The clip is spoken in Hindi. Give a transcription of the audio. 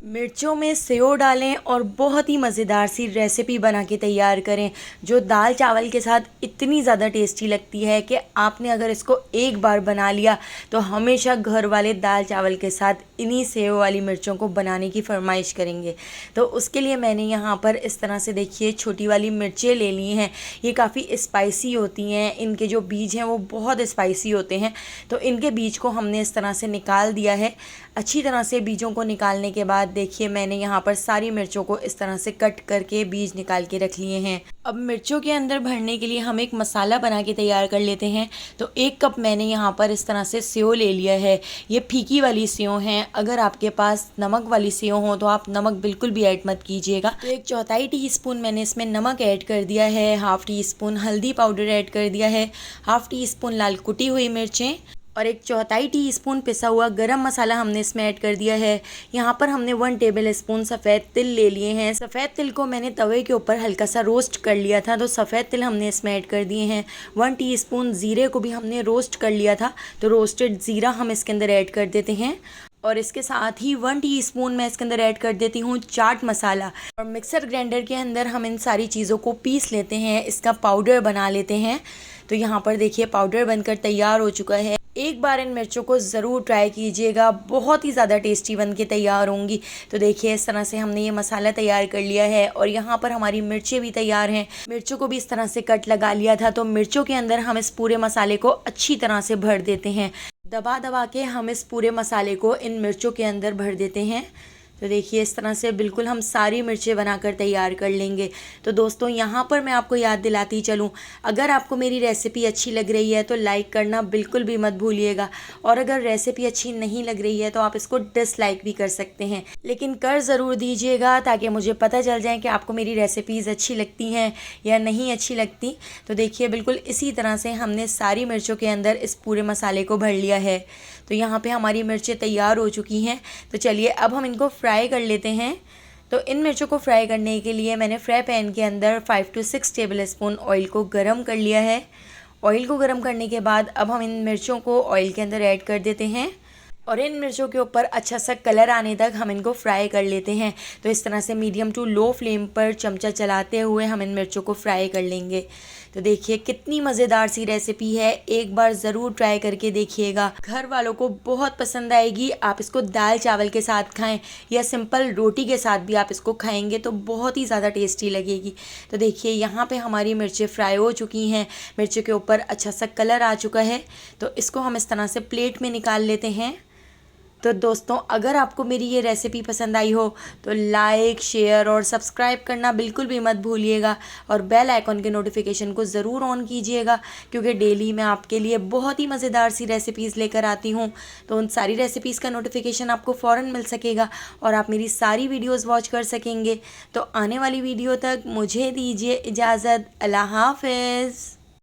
मिर्चों में सेव डालें और बहुत ही मज़ेदार सी रेसिपी बना के तैयार करें जो दाल चावल के साथ इतनी ज़्यादा टेस्टी लगती है कि आपने अगर इसको एक बार बना लिया तो हमेशा घर वाले दाल चावल के साथ इन्हीं सेव वाली मिर्चों को बनाने की फरमाइश करेंगे। तो उसके लिए मैंने यहाँ पर इस तरह से देखिए छोटी वाली मिर्चें ले ली हैं। ये काफ़ी स्पाइसी होती हैं, इनके जो बीज हैं वो बहुत स्पाइसी होते हैं। तो इनके बीज को हमने इस तरह से निकाल दिया है। अच्छी तरह से बीजों को निकालने के बाद देखिए मैंने यहाँ पर सारी मिर्चों को इस तरह से कट करके बीज निकाल के रख लिए हैं। अब मिर्चों के अंदर भरने के लिए हम एक मसाला बना के तैयार कर लेते हैं। तो 1 कप मैंने यहाँ पर इस तरह से सेव ले लिया है। ये फीकी वाली सेव हैं। अगर आपके पास नमक वाली सेव हो तो आप नमक बिल्कुल भी ऐड मत कीजिएगा। तो 1/4 टीस्पून मैंने इसमें नमक ऐड कर दिया है, ½ टीस्पून हल्दी पाउडर ऐड कर दिया है, ½ टीस्पून लाल कुटी हुई मिर्चें और 1/4 टीस्पून पिसा हुआ गरम मसाला हमने इसमें ऐड कर दिया है। यहाँ पर हमने 1 टेबल स्पून सफ़ेद तिल ले लिए हैं। सफ़ेद तिल को मैंने तवे के ऊपर हल्का सा रोस्ट कर लिया था, तो सफ़ेद तिल हमने इसमें ऐड कर दिए हैं। 1 टीस्पून ज़ीरे को भी हमने रोस्ट कर लिया था, तो रोस्टेड ज़ीरा हम इसके अंदर ऐड कर देते हैं। और इसके साथ ही 1 टीस्पून मैं इसके अंदर ऐड कर देती हूँ चाट मसाला। और मिक्सर ग्राइंडर के अंदर हम इन सारी चीज़ों को पीस लेते हैं, इसका पाउडर बना लेते हैं। तो यहाँ पर देखिए पाउडर बनकर तैयार हो चुका है। एक बार इन मिर्चों को ज़रूर ट्राई कीजिएगा, बहुत ही ज़्यादा टेस्टी बन के तैयार होंगी। तो देखिए इस तरह से हमने ये मसाला तैयार कर लिया है और यहाँ पर हमारी मिर्चें भी तैयार हैं। मिर्चों को भी इस तरह से कट लगा लिया था। तो मिर्चों के अंदर हम इस पूरे मसाले को अच्छी तरह से भर देते हैं। दबा दबा के हम इस पूरे मसाले को इन मिर्चों के अंदर भर देते हैं। तो देखिए इस तरह से बिल्कुल हम सारी मिर्चें बनाकर तैयार कर लेंगे। तो दोस्तों यहाँ पर मैं आपको याद दिलाती चलूँ, अगर आपको मेरी रेसिपी अच्छी लग रही है तो लाइक करना बिल्कुल भी मत भूलिएगा। और अगर रेसिपी अच्छी नहीं लग रही है तो आप इसको डिसलाइक भी कर सकते हैं, लेकिन कर ज़रूर दीजिएगा ताकि मुझे पता चल जाए कि आपको मेरी रेसिपीज़ अच्छी लगती हैं या नहीं अच्छी लगती। तो देखिए बिल्कुल इसी तरह से हमने सारी मिर्चों के अंदर इस पूरे मसाले को भर लिया है। तो यहाँ पे हमारी मिर्चें तैयार हो चुकी हैं। तो चलिए अब हम इनको फ्राई कर लेते हैं। तो इन मिर्चों को फ्राई करने के लिए मैंने फ्राई पैन के अंदर 5 से 6 टेबल स्पून ऑयल को गरम कर लिया है। ऑयल को गरम करने के बाद अब हम इन मिर्चों को ऑयल के अंदर ऐड कर देते हैं और इन मिर्चों के ऊपर अच्छा सा कलर आने तक हम इनको फ्राई कर लेते हैं। तो इस तरह से मीडियम टू लो फ्लेम पर चमचा चलाते हुए हम इन मिर्चों को फ्राई कर लेंगे। तो देखिए कितनी मज़ेदार सी रेसिपी है, एक बार ज़रूर ट्राई करके देखिएगा, घर वालों को बहुत पसंद आएगी। आप इसको दाल चावल के साथ खाएं या सिंपल रोटी के साथ भी आप इसको खाएंगे तो बहुत ही ज़्यादा टेस्टी लगेगी। तो देखिए यहाँ पे हमारी मिर्चें फ्राई हो चुकी हैं, मिर्चों के ऊपर अच्छा सा कलर आ चुका है। तो इसको हम इस तरह से प्लेट में निकाल लेते हैं। तो दोस्तों अगर आपको मेरी ये रेसिपी पसंद आई हो तो लाइक, शेयर और सब्सक्राइब करना बिल्कुल भी मत भूलिएगा और बेल आइकॉन के नोटिफिकेशन को ज़रूर ऑन कीजिएगा, क्योंकि डेली मैं आपके लिए बहुत ही मज़ेदार सी रेसिपीज़ लेकर आती हूँ। तो उन सारी रेसिपीज़ का नोटिफिकेशन आपको फ़ौरन मिल सकेगा और आप मेरी सारी वीडियोज़ वॉच कर सकेंगे। तो आने वाली वीडियो तक मुझे दीजिए इजाज़त। अल्लाह हाफ़िज़।